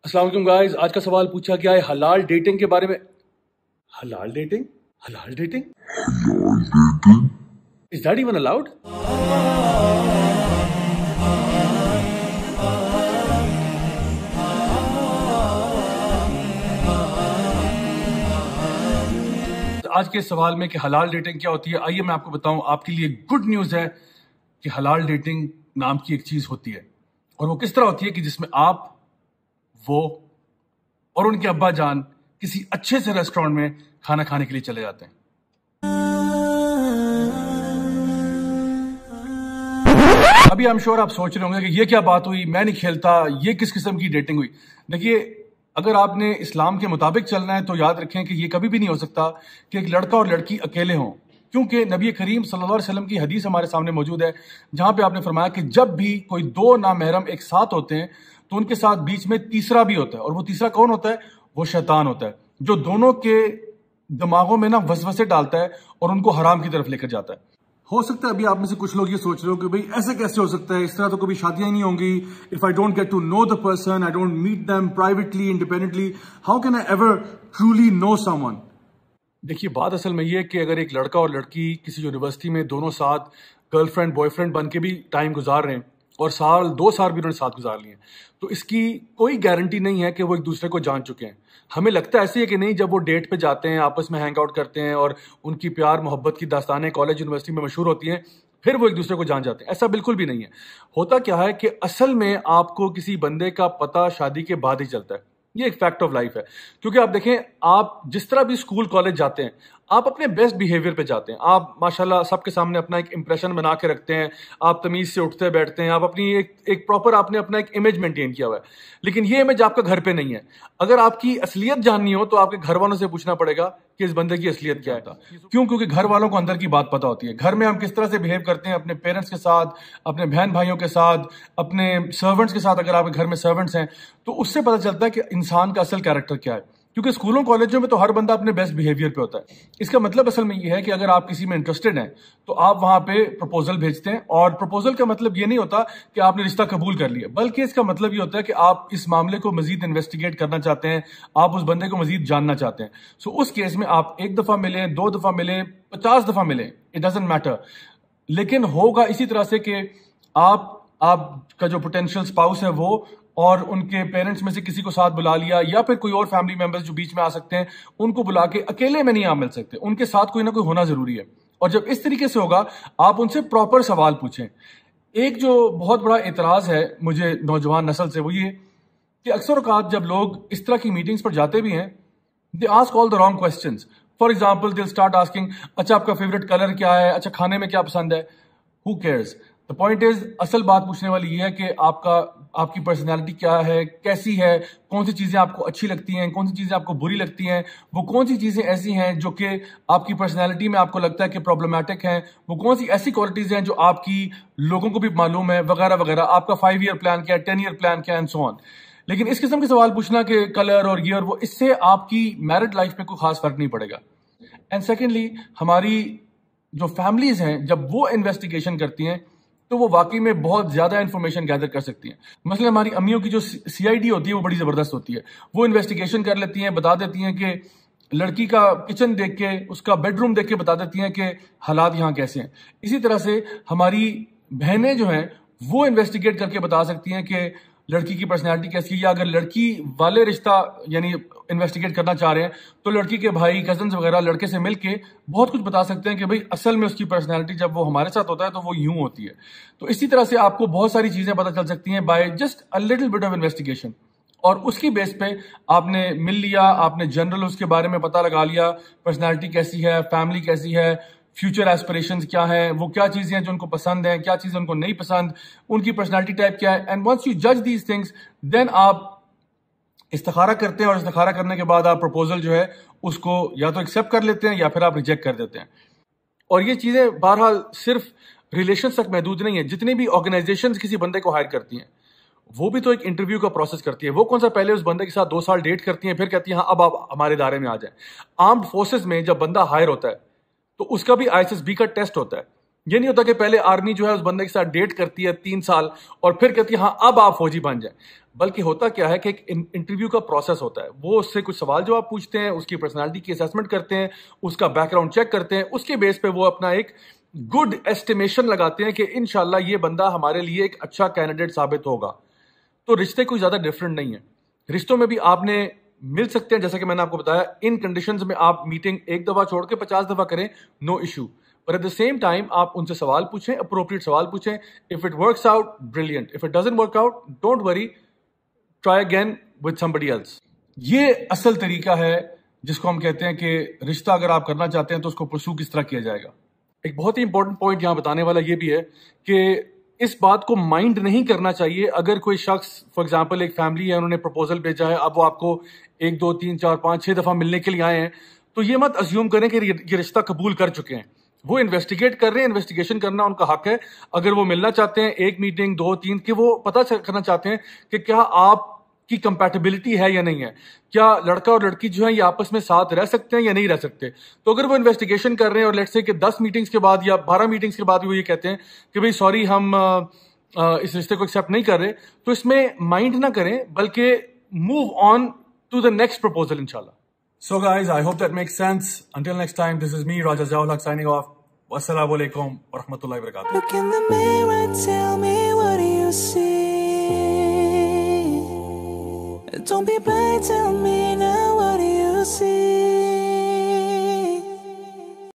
السلام علیکم گائز. آج کا سوال پوچھا گیا ہے حلال ڈیٹنگ کے بارے میں. حلال ڈیٹنگ؟ حلال dating? Is that even allowed? آج کے سوال میں کہ حلال ڈیٹنگ کیا ہوتی ہے، آئیے میں آپ کو بتاؤں. آپ کے لیے گڈ نیوز ہے کہ حلال ڈیٹنگ نام کی ایک چیز ہوتی ہے، اور وہ کس طرح ہوتی ہے کہ جس میں آپ، وہ اور ان کے ابا جان کسی اچھے سے ریسٹورینٹ میں کھانا کھانے کے لیے چلے جاتے ہیں. ابھی I'm sure آپ سوچ رہے ہوں گے کہ یہ کیا بات ہوئی، میں نہیں کھیلتا، یہ کس قسم کی ڈیٹنگ ہوئی. دیکھیے، اگر آپ نے اسلام کے مطابق چلنا ہے تو یاد رکھیں کہ یہ کبھی بھی نہیں ہو سکتا کہ ایک لڑکا اور لڑکی اکیلے ہوں، کیونکہ نبی کریم صلی اللہ علیہ وسلم کی حدیث ہمارے سامنے موجود ہے جہاں پہ آپ نے فرمایا کہ جب بھی کوئی دو نامحرم ایک ساتھ ہوتے ہیں تو ان کے ساتھ بیچ میں تیسرا بھی ہوتا ہے، اور وہ تیسرا کون ہوتا ہے؟ وہ شیطان ہوتا ہے، جو دونوں کے دماغوں میں وسوسے ڈالتا ہے اور ان کو حرام کی طرف لے کر جاتا ہے. ہو سکتا ہے ابھی آپ میں سے کچھ لوگ یہ سوچ رہے ہو کہ بھئی ایسے کیسے ہو سکتا ہے، اس طرح تو کبھی شادیاں ہی نہیں ہوں گی. If I don't get to know the person, I don't meet them privately, independently, how can I ever truly know someone? دیکھیے، بات اصل میں یہ ہے کہ اگر ایک لڑکا اور لڑکی کسی یونیورسٹی میں دونوں ساتھ گرل فرینڈ بوائے فرینڈ بن کے بھی ٹائم گزار رہے ہیں اور دو سال بھی انہوں نے ساتھ گزار لیے ہیں، تو اس کی کوئی گارنٹی نہیں ہے کہ وہ ایک دوسرے کو جان چکے ہیں. ہمیں لگتا ہے ایسے ہی ہے کہ نہیں، جب وہ ڈیٹ پہ جاتے ہیں، آپس میں ہینگ آؤٹ کرتے ہیں اور ان کی پیار محبت کی داستانیں کالج یونیورسٹی میں مشہور ہوتی ہیں، پھر وہ ایک دوسرے کو جان جاتے ہیں. ایسا بالکل بھی نہیں ہے. ہوتا کیا ہے کہ اصل میں آپ کو کسی بندے کا پتہ شادی کے بعد ہی چلتا ہے. یہ ایک فیکٹ آف لائف ہے، کیونکہ آپ دیکھیں، آپ جس طرح بھی اسکول کالج جاتے ہیں آپ اپنے بیسٹ بیہیویئر پہ جاتے ہیں، آپ ماشاءاللہ سب کے سامنے اپنا ایک امپریشن بنا کے رکھتے ہیں، آپ تمیز سے اٹھتے بیٹھتے ہیں، آپ اپنی ایک پراپر آپ نے اپنا ایک امیج مینٹین کیا ہوا ہے. لیکن یہ امیج آپ کا گھر پہ نہیں ہے. اگر آپ کی اصلیت جاننی ہو تو آپ کے گھر والوں سے پوچھنا پڑے گا کہ اس بندے کی اصلیت کیا ہے. کیوں؟ کیونکہ گھر والوں کو اندر کی بات پتہ ہوتی ہے. گھر میں ہم کس طرح سے بیہیو کرتے ہیں اپنے پیرنٹس کے ساتھ، اپنے بہن بھائیوں کے ساتھ، اپنے سرونٹس کے ساتھ. اگر آپ کے گھر میں سرونٹس ہیں تو اس سے پتہ چلتا ہے کہ انسان کا اصل کیریکٹر کیا ہے. کیونکہ اسکولوں کالجوں میں تو ہر بندہ اپنے بیسٹ بیہیویئر پہ ہوتا ہے. اس کا مطلب اصل میں یہ ہے کہ اگر آپ کسی میں انٹرسٹڈ ہیں تو آپ وہاں پہ پروپوزل بھیجتے ہیں، اور پروپوزل کا مطلب یہ نہیں ہوتا کہ آپ نے رشتہ قبول کر لیا، بلکہ اس کا مطلب یہ ہوتا ہے کہ آپ اس معاملے کو مزید انویسٹیگیٹ کرنا چاہتے ہیں، آپ اس بندے کو مزید جاننا چاہتے ہیں. سو اس کیس میں آپ 1 دفعہ ملیں، 2 دفعہ ملیں، 50 دفعہ ملیں، اٹ ڈزنٹ میٹر. لیکن ہوگا اسی طرح سے کہ آپ کا جو پوٹینشیل اسپاؤس ہے وہ اور ان کے پیرنٹس میں سے کسی کو ساتھ بلا لیا، یا پھر کوئی اور فیملی ممبرز جو بیچ میں آ سکتے ہیں ان کو بلا کے. اکیلے میں نہیں آپ مل سکتے، ان کے ساتھ کوئی نہ کوئی ہونا ضروری ہے. اور جب اس طریقے سے ہوگا آپ ان سے پراپر سوال پوچھیں. ایک جو بہت بڑا اعتراض ہے مجھے نوجوان نسل سے، وہ یہ کہ اکثر اوقات جب لوگ اس طرح کی میٹنگز پر جاتے بھی ہیں، they ask all the wrong questions. For example, they'll start asking, اچھا آپ کا فیوریٹ کلر کیا ہے، اچھا کھانے میں کیا پسند ہے. Who cares? The point is، اصل بات پوچھنے والی یہ ہے کہ آپ کی پرسنالٹی کیا ہے، کیسی ہے، کون سی چیزیں آپ کو اچھی لگتی ہیں، کون سی چیزیں آپ کو بری لگتی ہیں، وہ کون سی چیزیں ایسی ہیں جو کہ آپ کی پرسنالٹی میں آپ کو لگتا ہے کہ پرابلمٹک ہیں، وہ کون سی ایسی کوالٹیز ہیں جو آپ کی لوگوں کو بھی معلوم ہے، وغیرہ وغیرہ. آپ کا 5 ایئر پلان کیا ہے، 10 ایئر پلان کیا ہے، اینڈ سو آن. لیکن اس قسم کے سوال پوچھنا کہ کلر اور یہ اور وہ، اس سے آپ کی میرڈ لائف پہ کوئی خاص فرق نہیں پڑے گا. اینڈ سیکنڈلی، ہماری جو فیملیز ہیں جب وہ انویسٹیگیشن کرتی ہیں تو وہ واقعی میں بہت زیادہ انفارمیشن گیدر کر سکتی ہیں. مثلا ہماری امیوں کی جو CID ہوتی ہے وہ بڑی زبردست ہوتی ہے. وہ انویسٹیگیشن کر لیتی ہیں، بتا دیتی ہیں کہ لڑکی کا کچن دیکھ کے، اس کا بیڈ روم دیکھ کے بتا دیتی ہیں کہ حالات یہاں کیسے ہیں. اسی طرح سے ہماری بہنیں جو ہیں وہ انویسٹیگیٹ کر کے بتا سکتی ہیں کہ لڑکی کی پرسنالٹی کیسی ہے. یا اگر لڑکی والے رشتہ یعنی انویسٹیگیٹ کرنا چاہ رہے ہیں تو لڑکی کے بھائی، کزنز وغیرہ لڑکے سے مل کے بہت کچھ بتا سکتے ہیں کہ بھئی اصل میں اس کی پرسنالٹی جب وہ ہمارے ساتھ ہوتا ہے تو وہ یوں ہوتی ہے. تو اسی طرح سے آپ کو بہت ساری چیزیں پتہ چل سکتی ہیں by just a little bit of investigation. اور اس کی بیس پہ آپ نے مل لیا، آپ نے جنرل اس کے بارے میں پتہ لگا لیا، پرسنالٹی کیسی ہے، فیملی کیسی ہے، فیوچر ایسپریشنز کیا ہیں، وہ کیا چیزیں ہیں جو ان کو پسند ہیں، کیا چیزیں ان کو نہیں پسند، ان کی پرسنالٹی ٹائپ کیا ہے. اینڈ ونس یو جج دیز تھنگس دین آپ استخارہ کرتے ہیں، اور استخارہ کرنے کے بعد آپ پروپوزل جو ہے اس کو یا تو ایکسیپٹ کر لیتے ہیں یا پھر آپ ریجیکٹ کر دیتے ہیں. اور یہ چیزیں بہرحال صرف ریلیشنز تک محدود نہیں ہیں. جتنی بھی آرگنائزیشنز کسی بندے کو ہائر کرتی ہیں وہ بھی تو ایک انٹرویو کا پروسیس کرتی ہے. وہ کون سا پہلے اس بندے کے ساتھ 2 سال ڈیٹ کرتی ہیں، پھر کہتی ہیں ہاں اب آپ ہمارے ادارے میں آ جائیں. آرمڈ فورسز میں جب بندہ ہائر ہوتا ہے تو اس کا بھی ISSB کا ٹیسٹ ہوتا ہے. یہ نہیں ہوتا کہ پہلے آرمی جو ہے اس بندے کے ساتھ ڈیٹ کرتی ہے 3 سال اور پھر کہتی ہے ہاں اب آپ فوجی بن جائیں، بلکہ ہوتا کیا ہے کہ ایک انٹرویو کا پروسیس ہوتا ہے. وہ اس سے کچھ سوال جواب پوچھتے ہیں، اس کی پرسنالٹی کی اسیسمنٹ کرتے ہیں، اس کا بیک گراؤنڈ چیک کرتے ہیں، اس کے بیس پہ وہ اپنا ایک گڈ ایسٹیمیشن لگاتے ہیں کہ انشاءاللہ یہ بندہ ہمارے لیے ایک اچھا کینڈیڈیٹ ثابت ہوگا. تو رشتے کوئی زیادہ ڈفرینٹ نہیں ہیں. رشتوں میں بھی آپ نے مل سکتے ہیں، جیسا کہ میں نے آپ کو بتایا ان کنڈیشنز میں آپ میٹنگ ایک دفعہ چھوڑ کے 50 دفعہ کریں، no issue. But at the same time آپ ان سے سوال پوچھیں، اپروپریٹ سوال پوچھیں. If it works out, brilliant. If it doesn't work out, don't worry. Try again with somebody else. یہ اصل طریقہ ہے جس کو ہم کہتے ہیں کہ رشتہ اگر آپ کرنا چاہتے ہیں تو اس کو پرسو کس طرح کیا جائے گا. ایک بہت ہی امپورٹنٹ پوائنٹ یہاں بتانے والا یہ بھی ہے کہ اس بات کو مائنڈ نہیں کرنا چاہیے اگر کوئی شخص فار ایگزامپل ایک فیملی ہے، انہوں نے پرپوزل بھیجا ہے، اب وہ آپ کو 1 2 3 4 5 6 دفعہ ملنے کے لیے آئے ہیں، تو یہ مت ازیوم کریں کہ یہ رشتہ قبول کر چکے ہیں. وہ انویسٹیگیٹ کر رہے ہیں، انویسٹیگیشن کرنا ان کا حق ہے. اگر وہ ملنا چاہتے ہیں 1 میٹنگ 2 3 کہ وہ پتہ کرنا چاہتے ہیں کہ کیا آپ کی کمپیٹیبلٹی ہے یا نہیں ہے، کیا لڑکا اور لڑکی جو ہیں یہ آپس میں ساتھ رہ سکتے ہیں یا نہیں رہ سکتے. تو اگر وہ انویسٹیگیشن کر رہے ہیں اور لیٹس سے کہ 10 میٹنگز کے بعد یا 12 میٹنگز کے بعد وہ یہ کہتے ہیں کہ بھئی سوری ہم اس رشتے کو ایکسیپٹ نہیں کر رہے، تو اس میں مائنڈ نہ کریں بلکہ move on to the next proposal انشاءاللہ. So guys, I hope that makes sense. Until next time, this is me, Raja Ziaul Haq, signing off. Wassalamu alaikum wa rahmatullahi wa barakatuh. Look in the mirror, tell me what